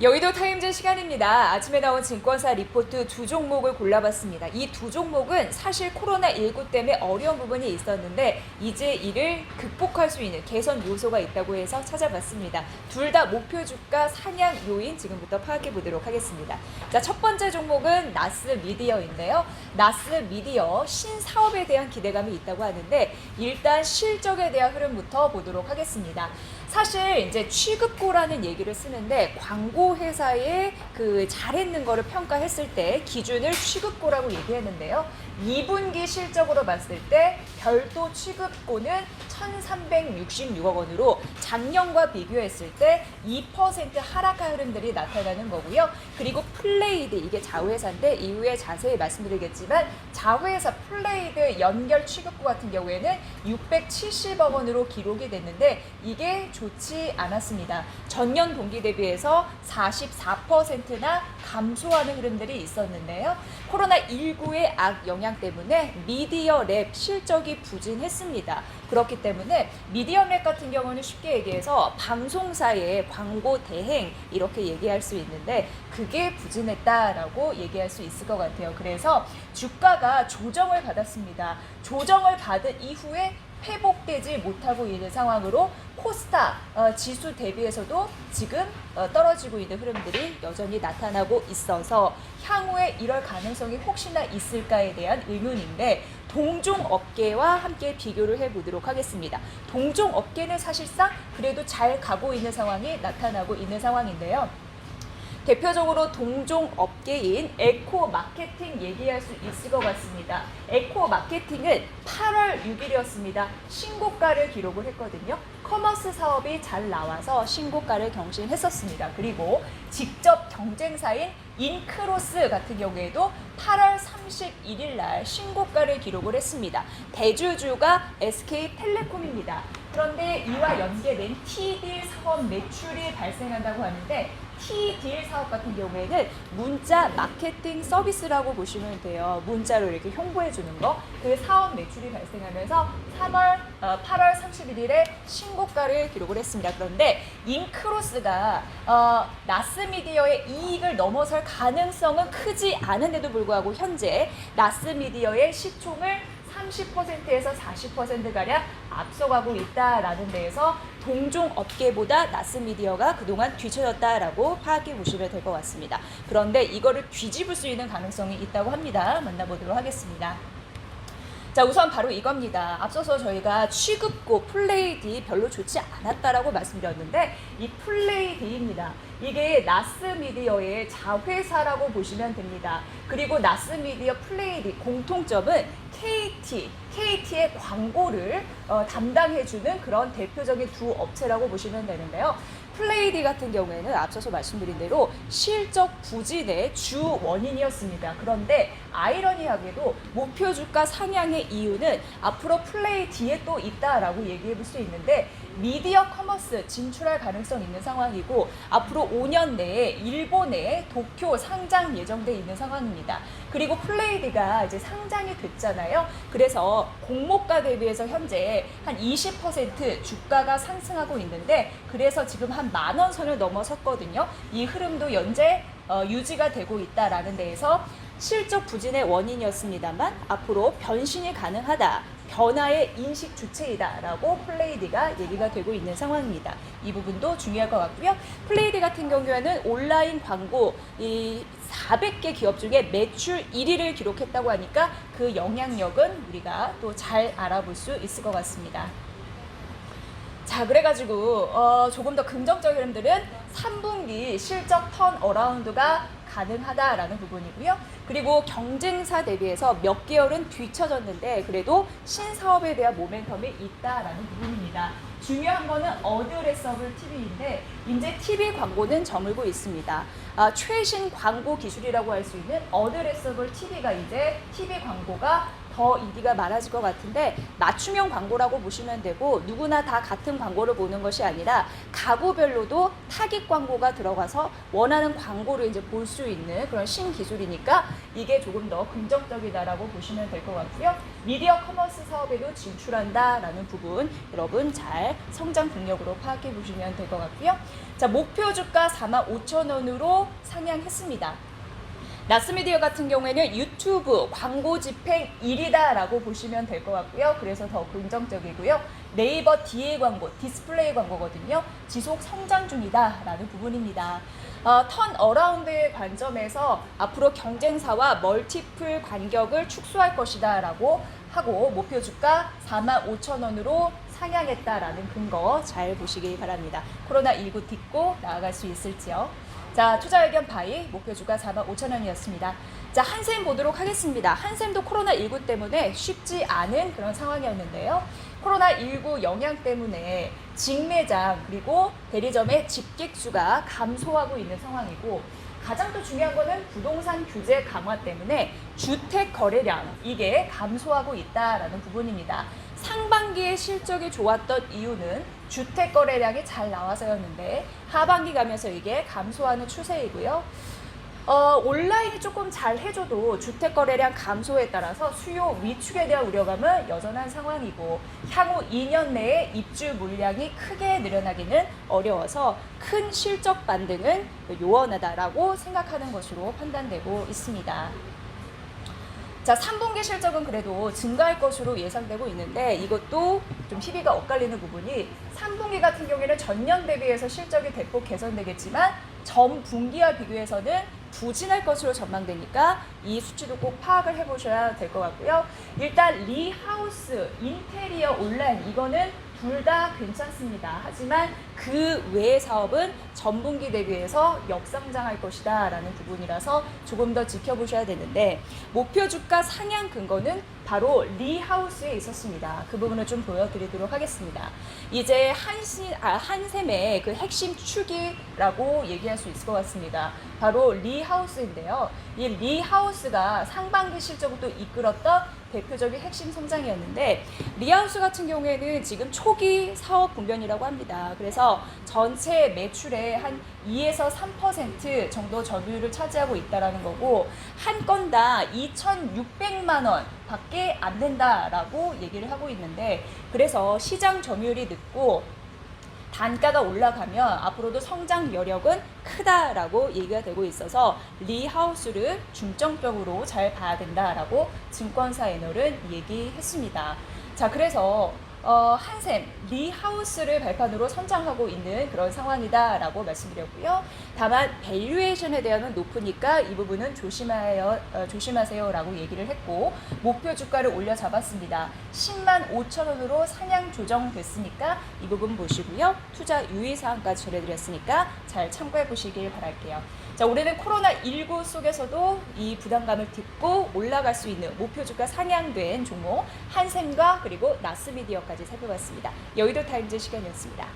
여의도 타임즈 시간입니다. 아침에 나온 증권사 리포트 두 종목을 골라봤습니다. 이 두 종목은 사실 코로나19 때문에 어려운 부분이 있었는데 이제 이를 극복할 수 있는 개선 요소가 있다고 해서 찾아봤습니다. 둘 다 목표 주가 상향 요인 지금부터 파악해 보도록 하겠습니다. 자, 첫 번째 종목은 나스미디어인데요. 나스미디어 신사업에 대한 기대감이 있다고 하는데 일단 실적에 대한 흐름부터 보도록 하겠습니다. 사실 이제 취급고라는 얘기를 쓰는데 광고 회사에 그 잘했는 거를 평가했을 때 기준을 취급고라고 얘기했는데요. 2분기 실적으로 봤을 때 별도 취급고는 1,366억 원으로 작년과 비교했을 때 2% 하락한 흐름들이 나타나는 거고요. 그리고 플레이드, 이게 자회사인데 이후에 자세히 말씀드리겠지만 자회사 플레이드 연결 취급고 같은 경우에는 670억 원으로 기록이 됐는데 이게 좋지 않았습니다. 전년 동기 대비해서 44%나 감소하는 흐름들이 있었는데요. 코로나19의 악 영향 때문에 미디어랩 실적이 부진했습니다. 그렇기 때문에 미디어랩 같은 경우는 쉽게 얘기해서 방송사의 광고 대행 이렇게 얘기할 수 있는데 그게 부진했다라고 얘기할 수 있을 것 같아요. 그래서 주가가 조정을 받았습니다. 조정을 받은 이후에 회복되지 못하고 있는 상황으로 코스닥 지수 대비해서도 지금 떨어지고 있는 흐름들이 여전히 나타나고 있어서 향후에 이럴 가능성이 혹시나 있을까에 대한 의문인데 동종업계와 함께 비교를 해보도록 하겠습니다. 동종업계는 사실상 그래도 잘 가고 있는 상황이 나타나고 있는 상황인데요. 대표적으로 동종업계인 에코마케팅 얘기할 수 있을 것 같습니다. 에코마케팅은 8월 6일이었습니다. 신고가를 기록을 했거든요. 커머스 사업이 잘 나와서 신고가를 경신했었습니다. 그리고 직접 경쟁사인 인크로스 같은 경우에도 8월 31일 날 신고가를 기록을 했습니다. 대주주가 SK텔레콤입니다. 그런데 이와 연계된 T딜 사업 매출이 발생한다고 하는데 T딜 사업 같은 경우에는 문자 마케팅 서비스라고 보시면 돼요. 문자로 이렇게 홍보해 주는 거. 그 사업 매출이 발생하면서 8월 31일에 신고가를 기록을 했습니다. 그런데 인크로스가 나스미디어의 이익을 넘어설 가능성은 크지 않은데도 불구하고 현재 나스미디어의 시총을 30%에서 40%가량 앞서가고 있다라는 데에서 동종업계보다 나스미디어가 그동안 뒤처졌다라고 파악해 보시면 될 것 같습니다. 그런데 이거를 뒤집을 수 있는 가능성이 있다고 합니다. 만나보도록 하겠습니다. 자, 우선 바로 이겁니다. 앞서서 저희가 취급고 플레이디 별로 좋지 않았다라고 말씀드렸는데 이 플레이디입니다. 이게 나스미디어의 자회사라고 보시면 됩니다. 그리고 나스미디어 플레이디 공통점은 KT의 광고를 담당해주는 그런 대표적인 두 업체라고 보시면 되는데요. 플레이디 같은 경우에는 앞서서 말씀드린 대로 실적 부진의 주 원인이었습니다. 그런데 아이러니하게도 목표 주가 상향의 이유는 앞으로 플레이디에 또 있다라고 얘기해 볼 수 있는데 미디어 커머스 진출할 가능성 있는 상황이고 앞으로 5년 내에 일본에 도쿄 상장 예정돼 있는 상황입니다. 그리고 플레이디가 이제 상장이 됐잖아요. 그래서 공모가 대비해서 현재 한 20% 주가가 상승하고 있는데 그래서 지금 한 10,000원 선을 넘어섰거든요. 이 흐름도 현재 유지가 되고 있다라는 데에서 실적 부진의 원인이었습니다만 앞으로 변신이 가능하다. 변화의 인식 주체이다라고 플레이디가 얘기가 되고 있는 상황입니다. 이 부분도 중요할 것 같고요. 플레이디 같은 경우에는 온라인 광고 이 400개 기업 중에 매출 1위를 기록했다고 하니까 그 영향력은 우리가 또 잘 알아볼 수 있을 것 같습니다. 자, 그래가지고 조금 더 긍정적인 흐름들은 3분기 실적 턴어라운드가 가능하다라는 부분이고요. 그리고 경쟁사 대비해서 몇 개월은 뒤처졌는데 그래도 신사업에 대한 모멘텀이 있다라는 부분입니다. 중요한 거는 어드레서블 TV인데 이제 TV 광고는 저물고 있습니다. 최신 광고 기술이라고 할 수 있는 어드레서블 TV가 이제 TV 광고가 더 인기가 많아질 것 같은데 맞춤형 광고라고 보시면 되고 누구나 다 같은 광고를 보는 것이 아니라 가구별로도 타깃 광고가 들어가서 원하는 광고를 이제 볼 수 있는 그런 신기술이니까 이게 조금 더 긍정적이다라고 보시면 될 것 같고요. 미디어 커머스 사업에도 진출한다라는 부분 여러분 잘 성장 동력으로 파악해 보시면 될 것 같고요. 자, 목표 주가 45,000원으로 상향했습니다. 나스미디어 같은 경우에는 유튜브 광고 집행 1위다라고 보시면 될 것 같고요. 그래서 더 긍정적이고요. 네이버 DA 광고, 디스플레이 광고거든요. 지속 성장 중이다라는 부분입니다. 턴 어라운드의 관점에서 앞으로 경쟁사와 멀티플 간격을 축소할 것이다라고 하고 목표 주가 45,000원으로 상향했다라는 근거 잘 보시기 바랍니다. 코로나19 딛고 나아갈 수 있을지요. 자, 투자 의견 바이 목표 주가 45,000원이었습니다. 자, 한샘 보도록 하겠습니다. 한샘도 코로나19 때문에 쉽지 않은 그런 상황이었는데요. 코로나19 영향 때문에 직매장 그리고 대리점의 집객수가 감소하고 있는 상황이고 가장 또 중요한 거는 부동산 규제 강화 때문에 주택 거래량 이게 감소하고 있다라는 부분입니다. 상반기에 실적이 좋았던 이유는 주택 거래량이 잘 나와서였는데 하반기 가면서 이게 감소하는 추세이고요. 온라인이 조금 잘 해줘도 주택 거래량 감소에 따라서 수요 위축에 대한 우려감은 여전한 상황이고 향후 2년 내에 입주 물량이 크게 늘어나기는 어려워서 큰 실적 반등은 요원하다라고 생각하는 것으로 판단되고 있습니다. 자, 3분기 실적은 그래도 증가할 것으로 예상되고 있는데 이것도 좀 희비가 엇갈리는 부분이 3분기 같은 경우에는 전년 대비해서 실적이 대폭 개선되겠지만 전 분기와 비교해서는 부진할 것으로 전망되니까 이 수치도 꼭 파악을 해보셔야 될 것 같고요. 일단 리하우스, 인테리어, 온라인 이거는 둘 다 괜찮습니다. 하지만 그 외의 사업은 전분기 대비해서 역성장할 것이다 라는 부분이라서 조금 더 지켜보셔야 되는데 목표 주가 상향 근거는 바로 리하우스에 있었습니다. 그 부분을 좀 보여드리도록 하겠습니다. 이제 한샘의 그 핵심 축이라고 얘기할 수 있을 것 같습니다. 바로 리하우스인데요. 이 리하우스가 상반기 실적을 또 이끌었던 대표적인 핵심 성장이었는데 리하우스 같은 경우에는 지금 초기 사업 분변이라고 합니다. 그래서 전체 매출의 한 2에서 3% 정도 점유율을 차지하고 있다는 거고 한 건당 2,600만 원 밖에 안 된다라고 얘기를 하고 있는데 그래서 시장 점유율이 늦고 단가가 올라가면 앞으로도 성장 여력은 크다라고 얘기가 되고 있어서 리하우스를 중점적으로 잘 봐야 된다라고 증권사 애널은 얘기했습니다. 자, 그래서 한샘, 리하우스를 발판으로 선장하고 있는 그런 상황이다라고 말씀드렸고요. 다만 밸류에이션에 대한은 높으니까 이 부분은 조심하세요라고 얘기를 했고 목표 주가를 올려 잡았습니다. 10만 5천 원으로 상향 조정됐으니까 이 부분 보시고요. 투자 유의사항까지 전해드렸으니까 잘 참고해 보시길 바랄게요. 자, 올해는 코로나19 속에서도 이 부담감을 딛고 올라갈 수 있는 목표 주가 상향된 종목 한샘과 그리고 나스미디어까지 살펴봤습니다. 여의도 타임즈 시간이었습니다.